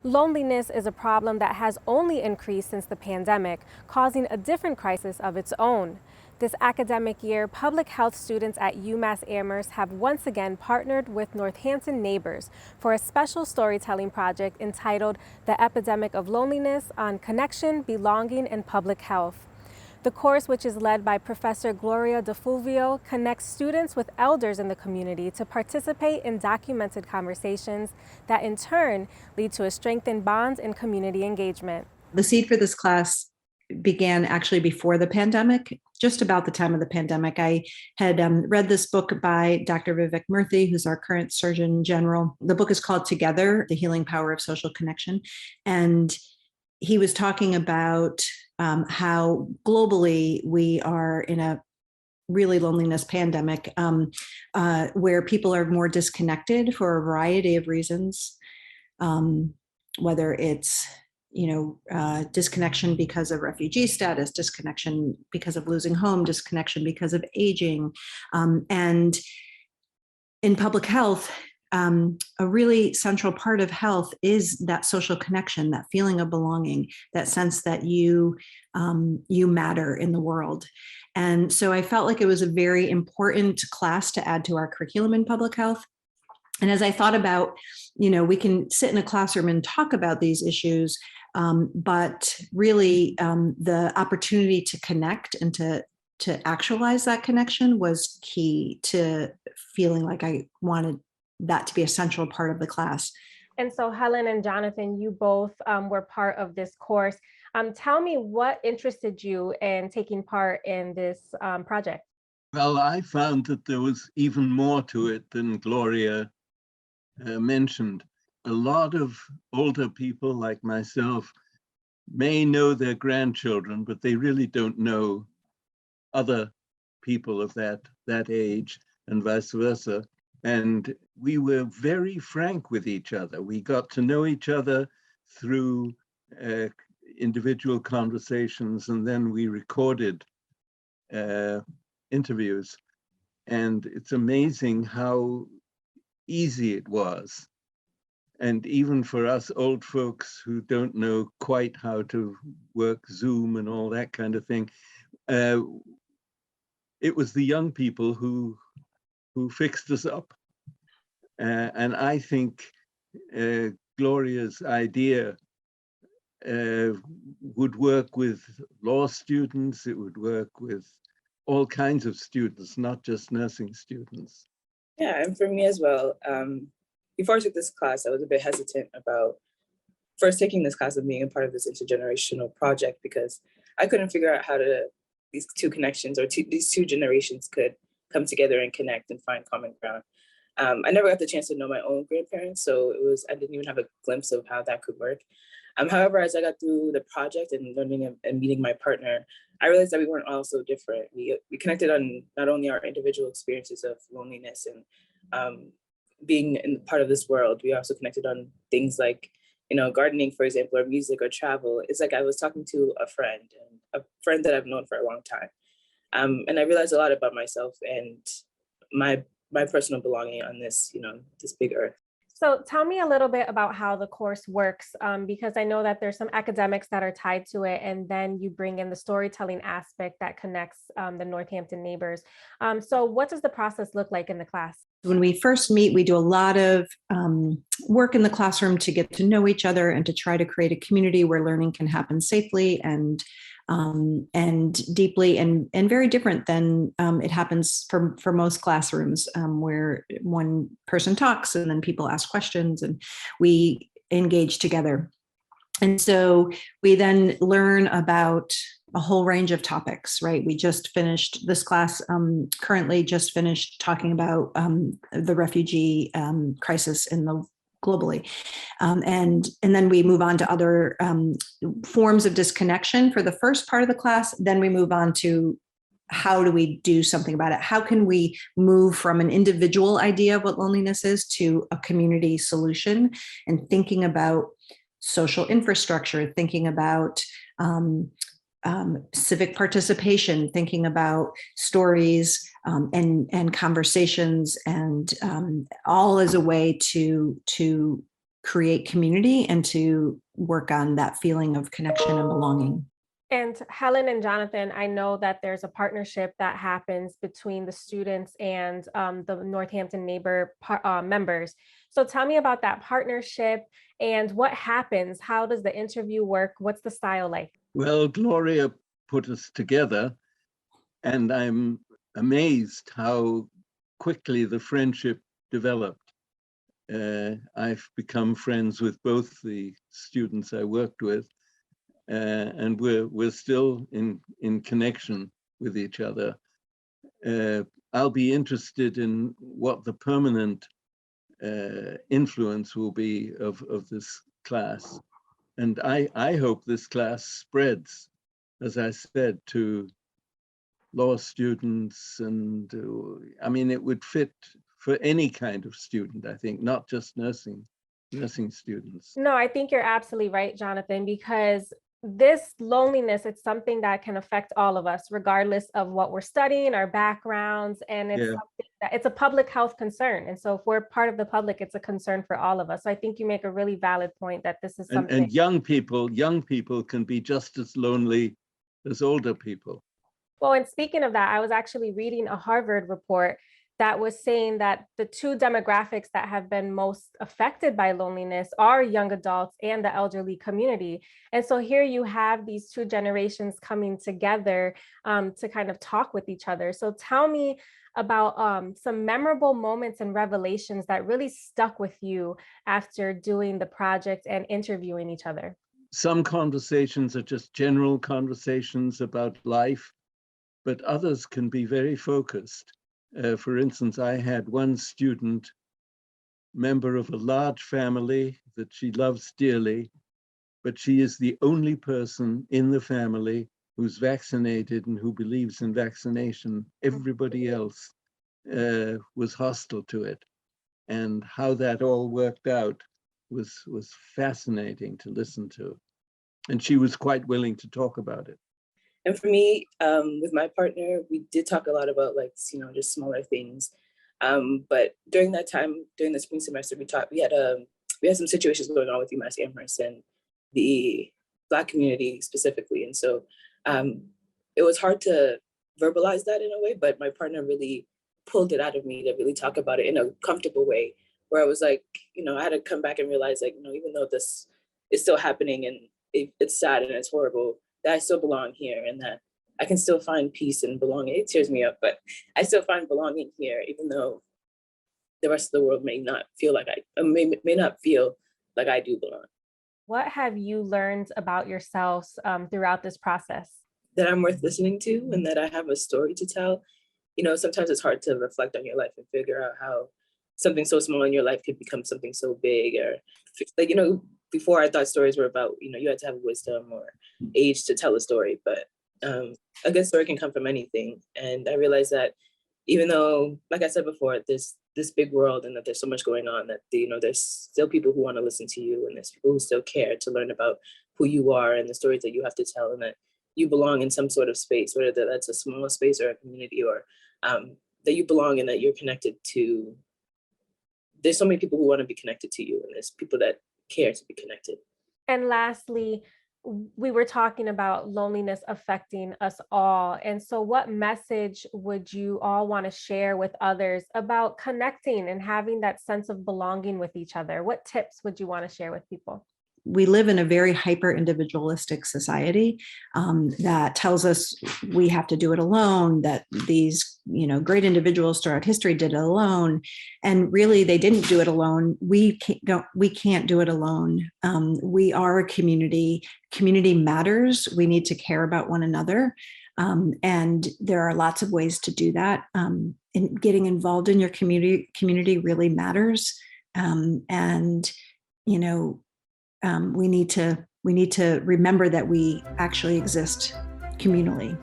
Loneliness is a problem that has only increased since the pandemic, causing a different crisis of its own. This academic year, public health students at UMass Amherst have once again partnered with Northampton Neighbors for a special storytelling project entitled The Epidemic of Loneliness on Connection, Belonging, and Public Health. The course, which is led by Professor Gloria DiFulvio, connects students with elders in the community to participate in documented conversations that in turn lead to a strengthened bond and community engagement. The seed for this class began actually before the pandemic, just about the time of the pandemic. I had read this book by Dr. Vivek Murthy, who's our current Surgeon General. The book is called Together, The Healing Power of Social Connection. And he was talking about how globally we are in a really loneliness pandemic where people are more disconnected for a variety of reasons, whether it's disconnection because of refugee status, disconnection because of losing home, disconnection because of aging. And in public health, a really central part of health is that social connection, that feeling of belonging, that sense that you matter in the world. And so I felt like it was a very important class to add to our curriculum in public health. And as I thought about, we can sit in a classroom and talk about these issues, but really the opportunity to connect and to actualize that connection was key to feeling like I wanted that to be a central part of the class. And so Helen and Jonathan, you both were part of this course. Tell me what interested you in taking part in this project? Well, I found that there was even more to it than Gloria mentioned. A lot of older people like myself may know their grandchildren, but they really don't know other people of that age and vice versa. And we were very frank with each other. We got to know each other through individual conversations, and then we recorded interviews. And it's amazing how easy it was. And even for us old folks who don't know quite how to work Zoom and all that kind of thing, it was the young people who fixed us up. And I think Gloria's idea would work with law students, it would work with all kinds of students, not just nursing students. Yeah, and for me as well, before I took this class, I was a bit hesitant about first taking this class and being a part of this intergenerational project because I couldn't figure out how these two connections or these two generations could come together and connect and find common ground. I never got the chance to know my own grandparents, so I didn't even have a glimpse of how that could work. However, as I got through the project and learning and meeting my partner, I realized that we weren't all so different. We connected on not only our individual experiences of loneliness and being in part of this world, we also connected on things like, gardening, for example, or music or travel. It's like I was talking to a friend that I've known for a long time. And I realized a lot about myself and my personal belonging on this, this big earth. So tell me a little bit about how the course works, because I know that there's some academics that are tied to it, and then you bring in the storytelling aspect that connects the Northampton Neighbors. So what does the process look like in the class? When we first meet, we do a lot of work in the classroom to get to know each other and to try to create a community where learning can happen safely and deeply and very different than it happens for most classrooms where one person talks and then people ask questions and we engage together. And so we then learn about a whole range of topics, right? We just finished this class, currently just finished talking about the refugee crisis globally. And then we move on to other forms of disconnection for the first part of the class. Then we move on to how do we do something about it? How can we move from an individual idea of what loneliness is to a community solution, and thinking about social infrastructure, thinking about civic participation, thinking about stories and conversations, and all as a way to create community and to work on that feeling of connection and belonging. And Helen and Jonathan, I know that there's a partnership that happens between the students and the Northampton Neighbor members. So tell me about that partnership and what happens. How does the interview work? What's the style like? Well, Gloria put us together, and I'm amazed how quickly the friendship developed. I've become friends with both the students I worked with, and we're still in connection with each other. I'll be interested in what the permanent influence will be of this class. And I hope this class spreads, as I said, to law students. And I mean, it would fit for any kind of student, I think, not just nursing students. No, I think you're absolutely right, Jonathan, because this loneliness, it's something that can affect all of us, regardless of what we're studying, our backgrounds, and it's something that it's a public health concern. And so if we're part of the public, it's a concern for all of us. So I think you make a really valid point that this is something. And young people can be just as lonely as older people. Well, and speaking of that, I was actually reading a Harvard report that was saying that the two demographics that have been most affected by loneliness are young adults and the elderly community. And so here you have these two generations coming together to kind of talk with each other. So tell me about some memorable moments and revelations that really stuck with you after doing the project and interviewing each other. Some conversations are just general conversations about life, but others can be very focused. For instance, I had one student, member of a large family that she loves dearly, but she is the only person in the family who's vaccinated and who believes in vaccination. Everybody else was hostile to it. And how that all worked out was fascinating to listen to. And she was quite willing to talk about it. And for me, with my partner, we did talk a lot about just smaller things. But during that time, during the spring semester, we had some situations going on with UMass Amherst and the Black community specifically. And so it was hard to verbalize that in a way, but my partner really pulled it out of me to really talk about it in a comfortable way, where I was like, I had to come back and realize even though this is still happening and it's sad and it's horrible, that I still belong here and that I can still find peace and belonging. It tears me up, but I still find belonging here, even though the rest of the world may not feel like may not feel like I do belong. What have you learned about yourselves throughout this process? That I'm worth listening to and that I have a story to tell. Sometimes it's hard to reflect on your life and figure out how something so small in your life could become something so big. Or before I thought stories were about, you had to have wisdom or age to tell a story, but a good story can come from anything. And I realized that even though, like I said before, this big world and that there's so much going on, that there's still people who want to listen to you, and there's people who still care to learn about who you are and the stories that you have to tell, and that you belong in some sort of space, whether that's a small space or a community, or that you belong and that you're connected to. There's so many people who want to be connected to you, and there's people that care to be connected. And lastly, we were talking about loneliness affecting us all. And so what message would you all want to share with others about connecting and having that sense of belonging with each other? What tips would you want to share with people? We live in a very hyper individualistic society that tells us we have to do it alone, that these great individuals throughout history did it alone, and really they didn't do it alone. We can't do it alone. We are a community. Community matters. We need to care about one another, and there are lots of ways to do that. And getting involved in your community really matters, and we need to remember that we actually exist communally.